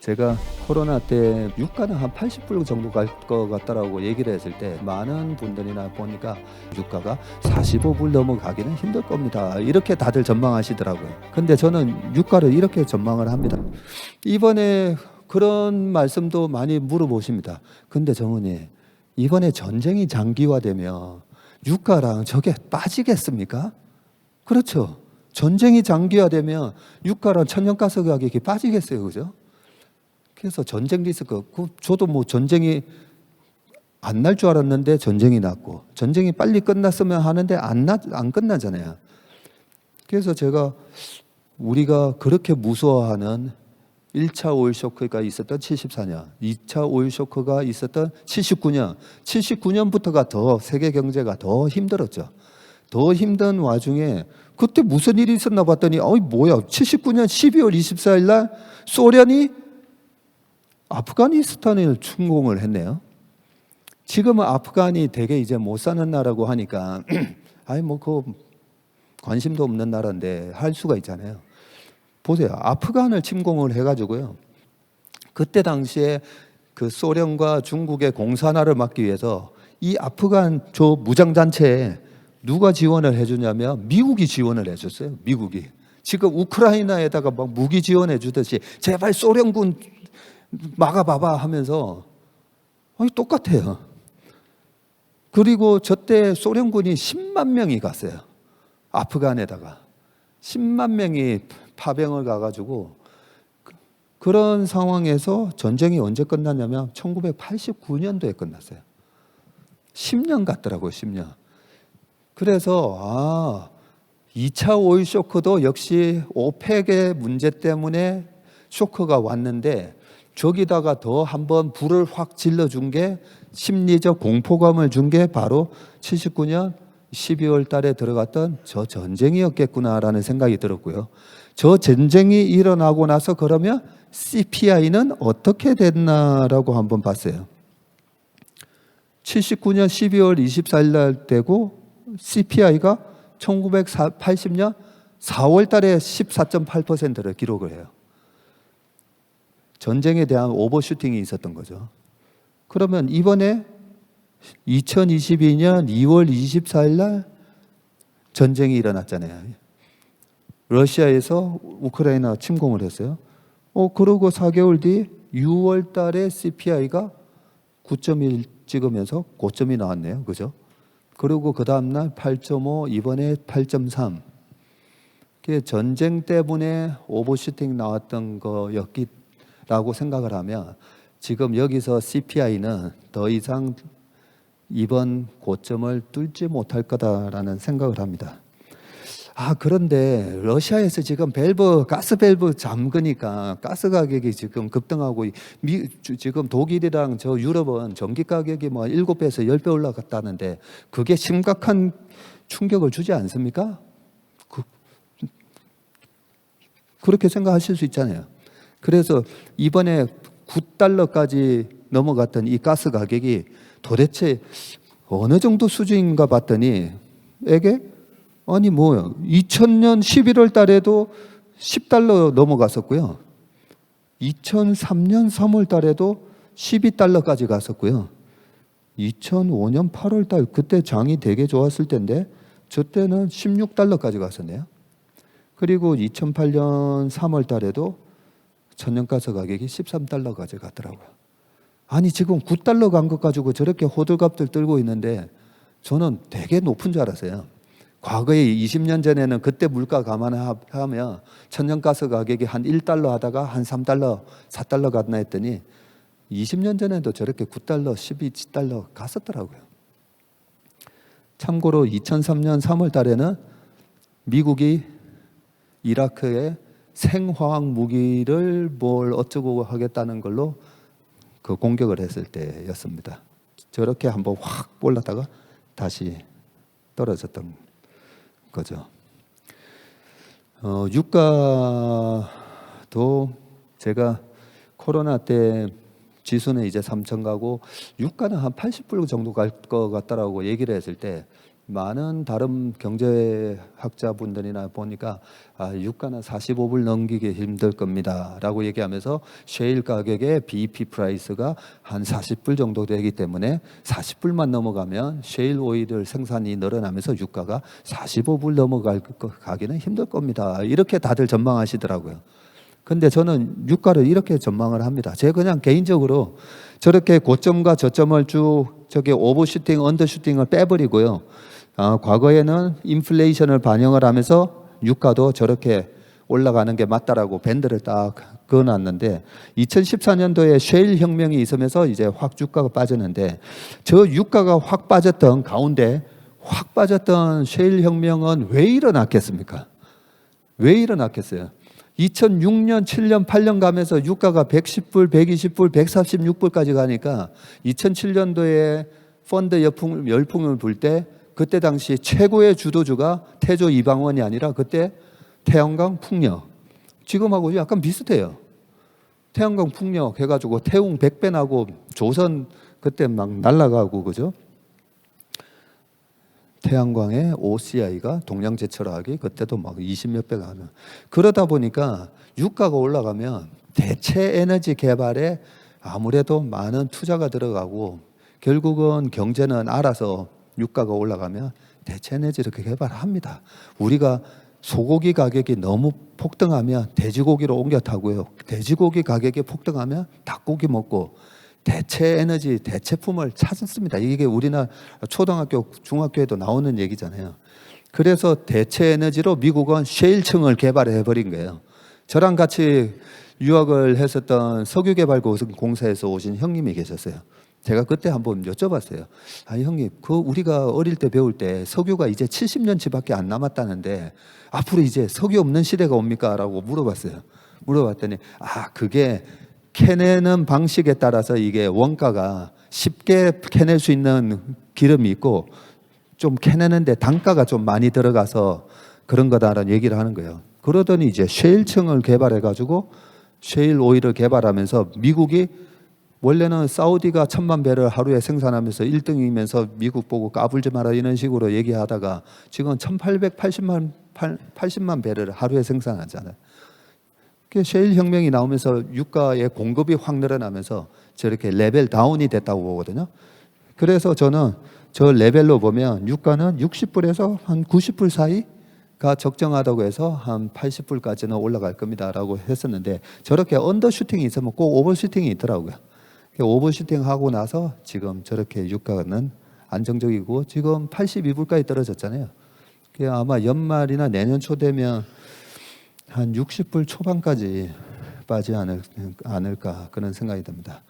제가 코로나 때 유가는 한 80불 정도 갈 것 같다라고 얘기를 했을 때 많은 분들이나 보니까 유가가 45불 넘어가기는 힘들 겁니다. 이렇게 다들 전망하시더라고요. 근데 저는 유가를 이렇게 전망을 합니다. 이번에 그런 말씀도 많이 물어보십니다. 근데 정은이 이번에 전쟁이 장기화되면 유가랑 저게 빠지겠습니까? 그렇죠. 전쟁이 장기화되면 유가랑 천연가스 가격이 빠지겠어요. 그죠? 그래서 전쟁 리스크, 저도 뭐 전쟁이 안 날 줄 알았는데 전쟁이 났고, 전쟁이 빨리 끝났으면 하는데 안 끝나잖아요. 그래서 제가 우리가 그렇게 무서워하는 1차 오일 쇼크가 있었던 74년, 2차 오일 쇼크가 있었던 79년, 79년부터가 더 세계 경제가 더 힘들었죠. 더 힘든 와중에 그때 무슨 일이 있었나 봤더니 뭐야, 79년 12월 24일 날 소련이 아프가니스탄을 침공을 했네요. 지금은 아프간이 되게 이제 못 사는 나라고 하니까 그 관심도 없는 나라인데 할 수가 있잖아요. 보세요. 아프간을 침공을 해가지고요. 그때 당시에 그 소련과 중국의 공산화를 막기 위해서 이 아프간 저 무장단체에 누가 지원을 해주냐면 미국이 지원을 해줬어요. 미국이. 지금 우크라이나에다가 막 무기 지원해 주듯이 제발 소련군 막아봐봐 하면서 똑같아요. 그리고 저때 소련군이 10만 명이 갔어요. 아프간에다가 10만 명이 파병을 가가지고 그런 상황에서 전쟁이 언제 끝났냐면 1989년도에 끝났어요. 10년 갔더라고요. 10년. 그래서 2차 오일 쇼크도 역시 오펙의 문제 때문에 쇼크가 왔는데 저기다가 더 한번 불을 확 질러준 게 심리적 공포감을 준 게 바로 79년 12월 달에 들어갔던 저 전쟁이었겠구나라는 생각이 들었고요. 저 전쟁이 일어나고 나서 그러면 CPI는 어떻게 됐나라고 한번 봤어요. 79년 12월 24일 날 되고 CPI가 1980년 4월 달에 14.8%를 기록을 해요. 전쟁에 대한 오버슈팅이 있었던 거죠. 그러면 이번에 2022년 2월 24일 날 전쟁이 일어났잖아요. 러시아에서 우크라이나 침공을 했어요. 그러고 4개월 뒤 6월 달에 CPI가 9.1 찍으면서 고점이 나왔네요. 그죠? 그리고 그 다음날 8.5, 이번에 8.3. 전쟁 때문에 오버슈팅 나왔던 거였기라고 생각을 하면 지금 여기서 CPI는 더 이상 이번 고점을 뚫지 못할 거다라는 생각을 합니다. 그런데 러시아에서 지금 가스 밸브 잠그니까 가스 가격이 지금 급등하고 지금 독일이랑 저 유럽은 전기 가격이 7배에서 10배 올라갔다는데 그게 심각한 충격을 주지 않습니까? 그렇게 생각하실 수 있잖아요. 그래서 이번에 9달러까지 넘어갔던 이 가스 가격이 도대체 어느 정도 수준인가 봤더니 2000년 11월 달에도 10달러 넘어갔었고요. 2003년 3월 달에도 12달러까지 갔었고요. 2005년 8월 달 그때 장이 되게 좋았을 텐데 저때는 16달러까지 갔었네요. 그리고 2008년 3월 달에도 천연가스 가격이 13달러까지 갔더라고요. 지금 9달러 간 것 가지고 저렇게 호들갑들 떨고 있는데 저는 되게 높은 줄 알았어요. 과거에 20년 전에는 그때 물가 감안하면 천연가스 가격이 한 1달러 하다가 한 3달러, 4달러 갔나 했더니 20년 전에도 저렇게 9달러, 12달러 갔었더라고요. 참고로 2003년 3월 달에는 미국이 이라크에 생화학 무기를 어쩌고 하겠다는 걸로 그 공격을 했을 때였습니다. 저렇게 한번 확 올랐다가 다시 떨어졌던 거죠. 유가도 제가 코로나 때 지수는 이제 3천 가고 유가는 한 80불 정도 갈 것 같다라고 얘기를 했을 때 많은 다른 경제학자분들이나 보니까 유가는 45불 넘기기 힘들 겁니다 라고 얘기하면서 셰일 가격의 BEP 프라이스가 한 40불 정도 되기 때문에 40불만 넘어가면 셰일 오일을 생산이 늘어나면서 유가가 45불 넘어가기는 힘들 겁니다, 이렇게 다들 전망하시더라고요. 근데 저는 유가를 이렇게 전망을 합니다. 제가 그냥 개인적으로 저렇게 고점과 저점을 쭉 저기 오버슈팅, 언더슈팅을 빼버리고요. 과거에는 인플레이션을 반영을 하면서 유가도 저렇게 올라가는 게 맞다라고 밴드를 딱 그어놨는데 2014년도에 셰일 혁명이 있으면서 이제 확 유가가 빠졌는데 저 유가가 확 빠졌던 가운데 확 빠졌던 셰일 혁명은 왜 일어났겠습니까? 왜 일어났겠어요? 2006년, 7년, 8년 가면서 유가가 110불, 120불, 146불까지 가니까 2007년도에 펀드 열풍을 불 때 그때 당시 최고의 주도주가 태조 이방원이 아니라 그때 태양광 풍력. 지금하고 약간 비슷해요. 태양광 풍력 해가지고 태웅 백배나고 조선 그때 막 날아가고 그죠? 태양광의 OCI가 동양제철화학이 그때도 막 20몇 배가 하는. 그러다 보니까 유가가 올라가면 대체 에너지 개발에 아무래도 많은 투자가 들어가고 결국은 경제는 알아서 유가가 올라가면 대체 에너지를 개발합니다. 우리가 소고기 가격이 너무 폭등하면 돼지고기로 옮겨 타고요. 돼지고기 가격이 폭등하면 닭고기 먹고 대체 에너지, 대체품을 찾습니다. 이게 우리나라 초등학교, 중학교에도 나오는 얘기잖아요. 그래서 대체 에너지로 미국은 셰일층을 개발해 버린 거예요. 저랑 같이 유학을 했었던 석유개발공사에서 오신 형님이 계셨어요. 제가 그때 한번 여쭤봤어요. 형님, 우리가 어릴 때 배울 때 석유가 이제 70년치밖에 안 남았다는데 앞으로 이제 석유 없는 시대가 옵니까? 라고 물어봤어요. 물어봤더니 그게 캐내는 방식에 따라서 이게 원가가 쉽게 캐낼 수 있는 기름이 있고 좀 캐내는데 단가가 좀 많이 들어가서 그런 거다라는 얘기를 하는 거예요. 그러더니 이제 셰일층을 개발해 가지고 셰일 오일을 개발하면서 미국이 원래는 사우디가 1000만 배를 하루에 생산하면서 1등이면서 미국 보고 까불지 마라 이런 식으로 얘기하다가 지금 1880만 배를 하루에 생산하잖아요. 셰일 혁명이 나오면서 유가의 공급이 확 늘어나면서 저렇게 레벨 다운이 됐다고 보거든요. 그래서 저는 저 레벨로 보면 유가는 60불에서 한 90불 사이가 적정하다고 해서 한 80불까지는 올라갈 겁니다 라고 했었는데 저렇게 언더슈팅이 있으면 꼭 오버슈팅이 있더라고요. 오버슈팅 하고 나서 지금 저렇게 유가는 안정적이고 지금 82불까지 떨어졌잖아요. 아마 연말이나 내년 초 되면 한 60불 초반까지 빠지 않을까 그런 생각이 듭니다.